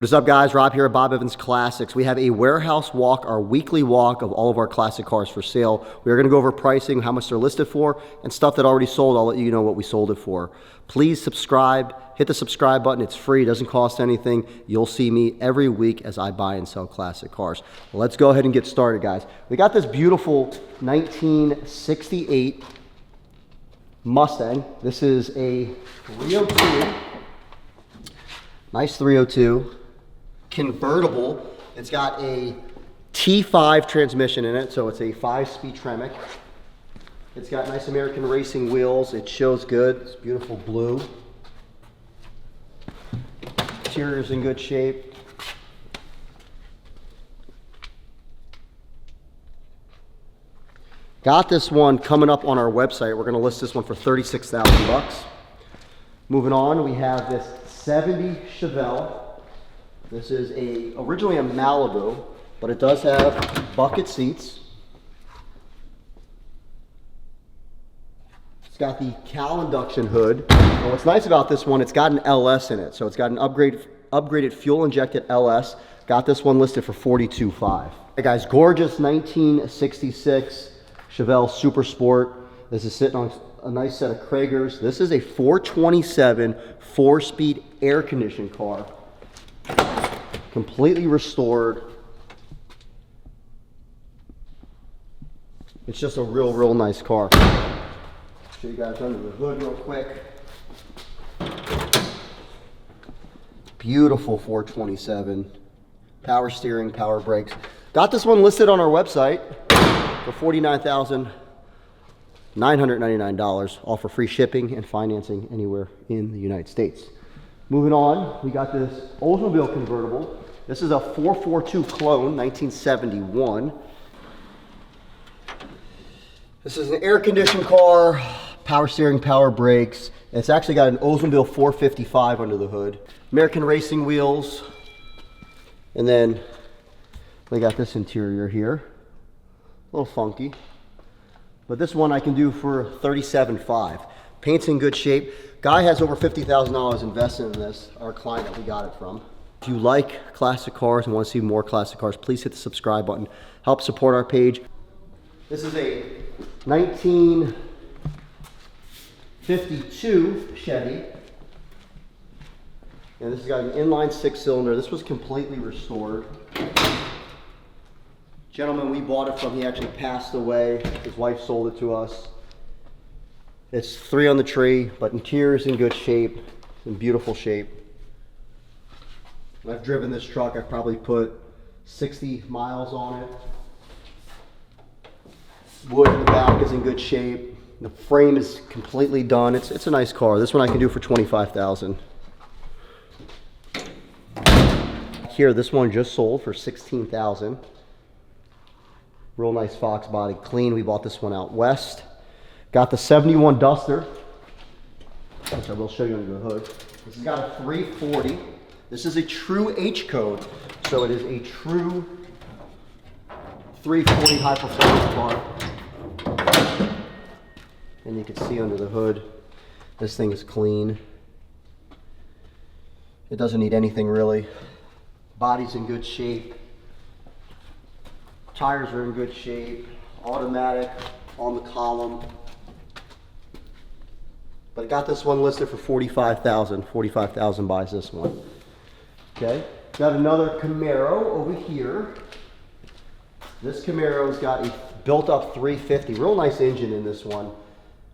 What's up, guys? Rob here at Bob Evans Classics. We have a warehouse walk, our weekly walk of all of our classic cars for sale. We are going to go over pricing, how much they're listed for, and stuff that already sold. I'll let you know what we sold it for. Please subscribe. Hit the subscribe button. It's free. It doesn't cost anything. You'll see me every week as I buy and sell classic cars. Let's go ahead and get started, guys. We got this beautiful 1968 Mustang. This is a 302. Nice 302. Convertible. It's got a T5 transmission in it, so it's a 5-speed Tremec. It's got nice American racing wheels. It shows good. It's beautiful blue. Interior's in good shape. Got this one coming up on our website. We're going to list this one for $36,000. Moving on, we have this 70 Chevelle. This is originally a Malibu, but it does have bucket seats. It's got the cowl induction hood. And what's nice about this one, it's got an LS in it. So it's got an upgraded fuel injected LS. Got this one listed for $42,500. Hey guys, gorgeous 1966 Chevelle Super Sport. This is sitting on a nice set of Kragers. This is a 427 4-speed air conditioned car. Completely restored. It's just a real nice car. Show you guys under the hood real quick. Beautiful 427. Power steering, power brakes. Got this one listed on our website for $49,999. Offer free shipping and financing anywhere in the United States. Moving on, we got this Oldsmobile convertible. This is a 442 clone, 1971. This is an air-conditioned car, power steering, power brakes. It's actually got an Oldsmobile 455 under the hood. American racing wheels. And then we got this interior here. A little funky. But this one I can do for $37,500. Paint's in good shape. Guy has over $50,000 invested in this, our client that we got it from. If you like classic cars and want to see more classic cars, please hit the subscribe button. Help support our page. This is a 1952 Chevy. And this has got an inline 6-cylinder. This was completely restored. Gentleman we bought it from, he actually passed away. His wife sold it to us. It's 3 on the tree, but interior is in good shape, in beautiful shape. I've driven this truck. I've probably put 60 miles on it. Wood in the back is in good shape. The frame is completely done. It's a nice car. This one I can do for $25,000. Here, this one just sold for $16,000. Real nice Fox body, clean. We bought this one out west. Got the 71 Duster, which I will show you under the hood. This has got a 340. This is a true H code, so it is a true 340 high performance car. And you can see under the hood, this thing is clean. It doesn't need anything really. Body's in good shape. Tires are in good shape. Automatic on the column. But I got this one listed for $45,000. $45,000 buys this one. Okay. Got another Camaro over here. This Camaro's got a built-up 350. Real nice engine in this one.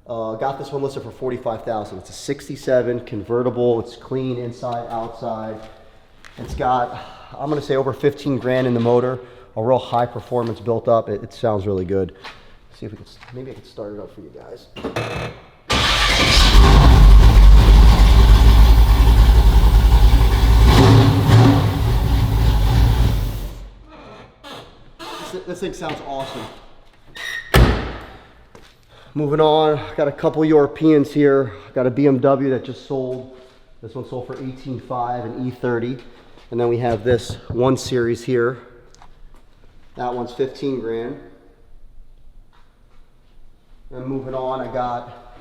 Got this one listed for $45,000. It's a 67 convertible. It's clean inside, outside. It's got, I'm going to say, over 15 grand in the motor. A real high performance built up. It sounds really good. Let's see if we can, maybe I can start it up for you guys. This thing sounds awesome. Moving on, got a couple Europeans here. Got a BMW that just sold. This one sold for $18,500, an E30. And then we have this 1 Series here. That one's 15 grand. And moving on, I got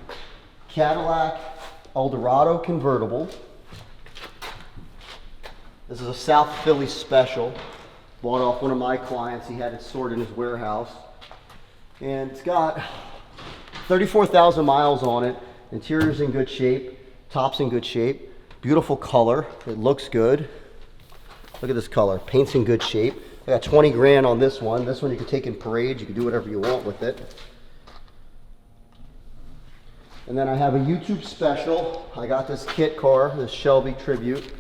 Cadillac Eldorado convertible. This is a South Philly special. Bought off one of my clients. He had it stored in his warehouse. And it's got 34,000 miles on it. Interior's in good shape. Top's in good shape. Beautiful color. It looks good. Look at this color. Paint's in good shape. I got 20 grand on this one. This one you can take in parades. You can do whatever you want with it. And then I have a YouTube special. I got this kit car, this Shelby Tribute.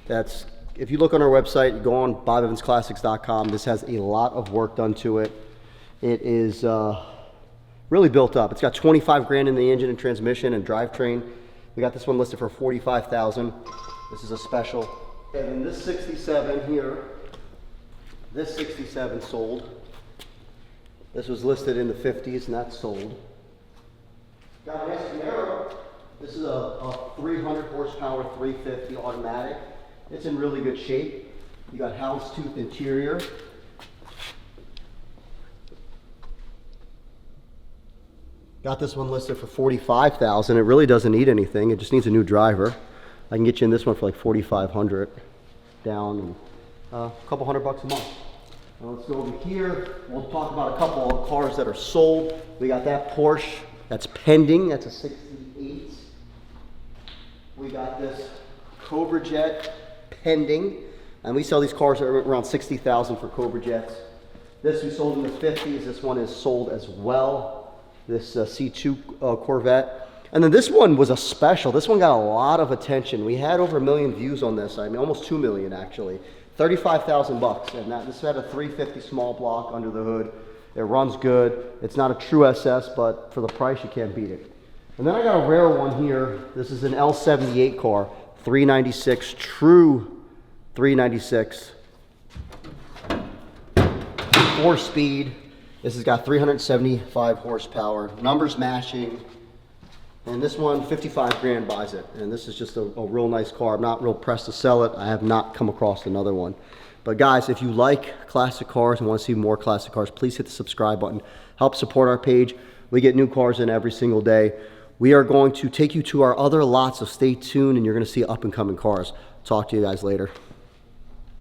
That's, if you look on our website, you go on BobEvansClassics.com. This has a lot of work done to it. It is really built up. It's got 25 grand in the engine and transmission and drivetrain. We got this one listed for 45,000. This is a special. And then this 67 here, this 67 sold. This was listed in the 50s and that's sold. Got a nice Camaro. This is a 300 horsepower 350 automatic. It's in really good shape. You got houndstooth interior. Got this one listed for 45,000. It really doesn't need anything. It just needs a new driver. I can get you in this one for like 4,500 down, and a couple $100 a month. Now let's go over here. We'll talk about a couple of cars that are sold. We got that Porsche. That's pending. That's a 68. We got this Cobra Jet pending, and we sell these cars at around 60,000 for Cobra Jets. This we sold in the 50s. This one is sold as well. This C2 Corvette. And then this one was a special. This one got a lot of attention. We had over 1 million views on this. I mean, almost 2 million actually. 35,000 bucks. And this had a 350 small block under the hood. It runs good. It's not a true SS, but for the price, you can't beat it. And then I got a rare one here. This is an L78 car, 396, true 396. 4-speed. This has got 375 horsepower, numbers matching. And this one, 55 grand buys it. And this is just a real nice car. I'm not real pressed to sell it. I have not come across another one. But guys, if you like classic cars and want to see more classic cars, please hit the subscribe button. Help support our page. We get new cars in every single day. We are going to take you to our other lots, so stay tuned and you're going to see up and coming cars. Talk to you guys later.